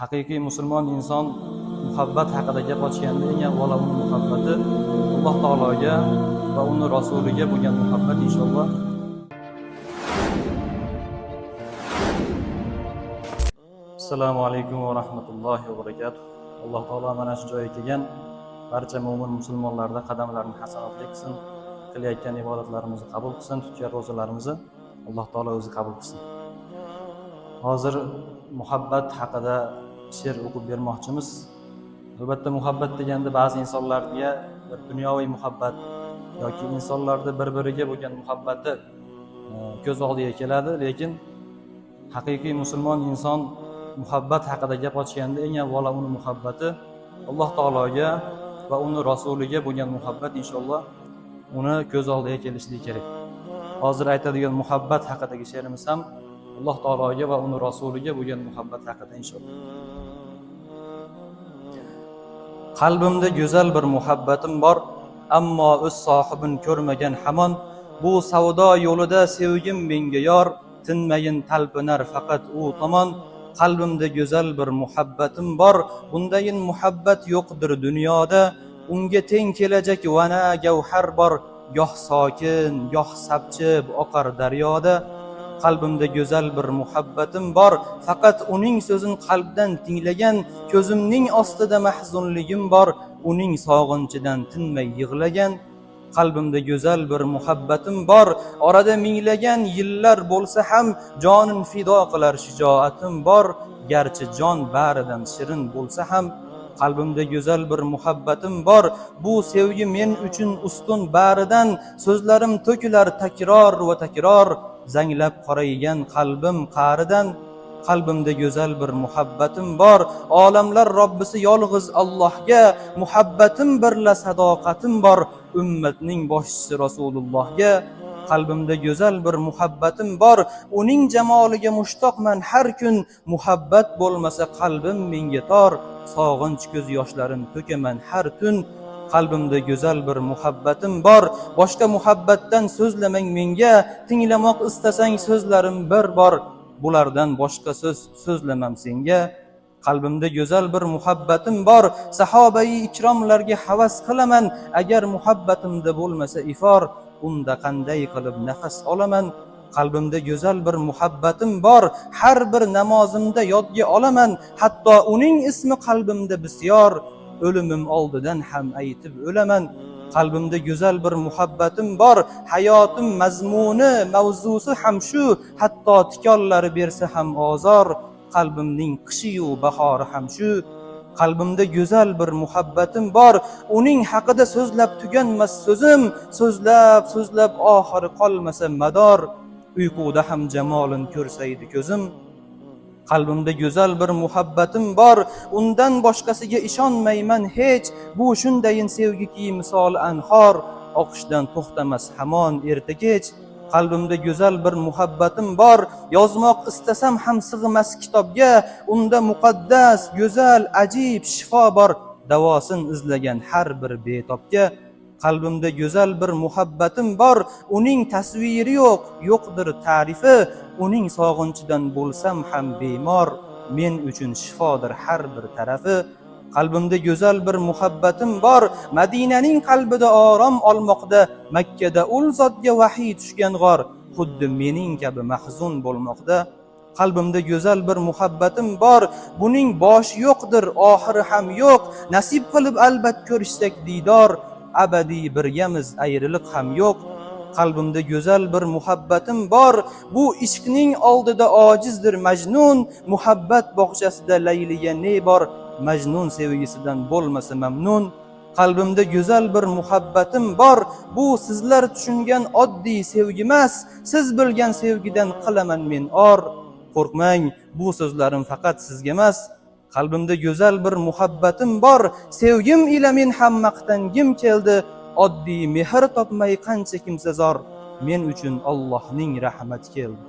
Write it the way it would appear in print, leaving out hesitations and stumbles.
Haqiqiy musulmon inson muhabbat haqida gap ochganda eng avvalo uni muhabbati Alloh taologa va uni rasuliga bo'lgan muhabbat inshaalloh. Assalomu alaykum va rahmatullohi va barakatuh. Alloh taolo mana shu joyga kelgan barcha mo'min musulmonlarda qadamlarini hasanatli qilsin, qilayotgan ibodatlarimizni qabul qilsin, tutgan ro'zalarimizni Alloh taolo o'zi qabul qilsin. Hozir muhabbat haqida she'r o'qib bermoqchimiz. Albatta muhabbat deganda ba'zi insonlarga bir dunyoviy muhabbat yoki insonlarda bir-biriga bo'lgan muhabbati ko'z oldiga keladi, lekin haqiqiy musulmon inson muhabbat haqida gap ochganda eng avvalo uni muhabbati Alloh taologa va uni rasuliga bo'lgan muhabbat inshaalloh uni ko'z oldiga kelishligi kerak. Hozir aytadigan muhabbat haqidagi she'rimiz ham Alloh taologa va uni rasuliga bo'lgan muhabbat haqida inshaalloh. Qalbimda go'zal bir muhabbatim bor, ammo o'z sohibini ko'rmagan hamon. Bu savdo yo'lida sevgim menga yor, tinmayin talpinar faqat u tomon. Qalbimda go'zal bir muhabbatim bor, bundayin muhabbat yo'qdir dunyoda. Unga teng kelajak vana gavhar bor, goh sokin, goh sapchib oqar daryoda. Qalbimda go'zal bir muhabbatim bor, faqat uning so'zin qalbdan tinglagan. Ko'zimning ostida mahzunligim bor, uning sog'inchidan tinmay yig'lagan. Qalbimda go'zal bir muhabbatim bor, orada minglagan yillar bo'lsa ham jonin fido qilar shijoatim bor. Garchi jon baridan shirin bo'lsa ham qalbimda go'zal bir muhabbatim bor. Bu sevgi men uchun ustun baridan, so'zlarim to'kilar takror va takror. Zanglab qoraygan qalbim qa'ridan. Qalbimda go'zal bir muhabbatim bor, olamlar Robbisi yolg'iz Allohga. Muhabbatim birla sadoqatim bor, ummatning boshchisi Rasulullohga. Qalbimda go'zal bir muhabbatim bor, uning jamoliga mushtoqman har kun. Muhabbat bo'lmasa qalbim menga tor, sog'inch ko'z yoshlarim to'kaman har tun. Qalbimda go'zal bir muhabbatim bor, boshqa muhabbatdan so'zlamang menga. Tinglamoq istasang so'zlarim bir bor, bulardan boshqa so'z so'zlamam senga. Qalbimda go'zal bir muhabbatim bor, sahobai ikromlarga havas qilaman. Agar muhabbatimda bo'lmasa ifor, unda qanday qilib nafas olaman. Qalbimda go'zal bir muhabbatim bor, har bir namozimda yodga olaman. Hatto uning ismi qalbimda bisyor, o'limim oldidan ham aytib o'laman. Qalbimda go'zal bir muhabbatim bor, hayotim mazmuni mavzusi ham shu. Hatto tikonlari bersa ham ozor, qalbimning qishi-yu bahori ham shu. Qalbimda go'zal bir muhabbatim bor, uning haqida so'zlab tuganmas so'zim. So'zlab oxiri qolmasa mador, uyquda ham jamolin ko'rsaydi ko'zim. Qalbimda go'zal bir muhabbatim bor, undan boshqasiga ishonmayman hech. Bu shundayin sevgiki misol anhor, oqishdan to'xtamas hamon erta kech. Qalbimda go'zal bir muhabbatim bor, yozmoq istasam ham sig'mas kitobga. Unda muqaddas, go'zal, ajib shifo bor, davosin izlagan har bir betobga. Qalbimda go'zal bir muhabbatim bor, uning tasviri yo'qdir ta'rifi. Uning sog'inchidan bo'lsam ham bemor, men uchun shifodir har bir tarafi. Qalbimda go'zal bir muhabbatim bor, Madinaning qalbida orom olmoqda. Makkada ul zotga vahiy tushgan g'or, xuddi mening kabi mahzun bo'lmoqda. Qalbimda go'zal bir muhabbatim bor, buning boshi yo'qdir, oxiri ham yo'q. Nasib qilib albat ko'rishsak diydor, abadiy birgamiz, ayriliq ham yo'q. Qalbimda go'zal bir muhabbatim bor, bu ishqning oldida ojizdir Majnun. Muhabbat bog'chasida Layliga ne bor, Majnun sevgisidan bo'lmasa mamnun. Qalbimda go'zal bir muhabbatim bor, bu sizlar tushungan oddiy sevgi emas. Siz bilgan sevgidan qilaman men or. Qo'rqmang, bu so'zlarim faqat sizga emas. Qalbimda go'zal bir muhabbatim bor, sevgim ila men ham maqtangim keldi. Oddiy mehr topmay qancha kimsa zor, men uchun Allohning rahmati keldi.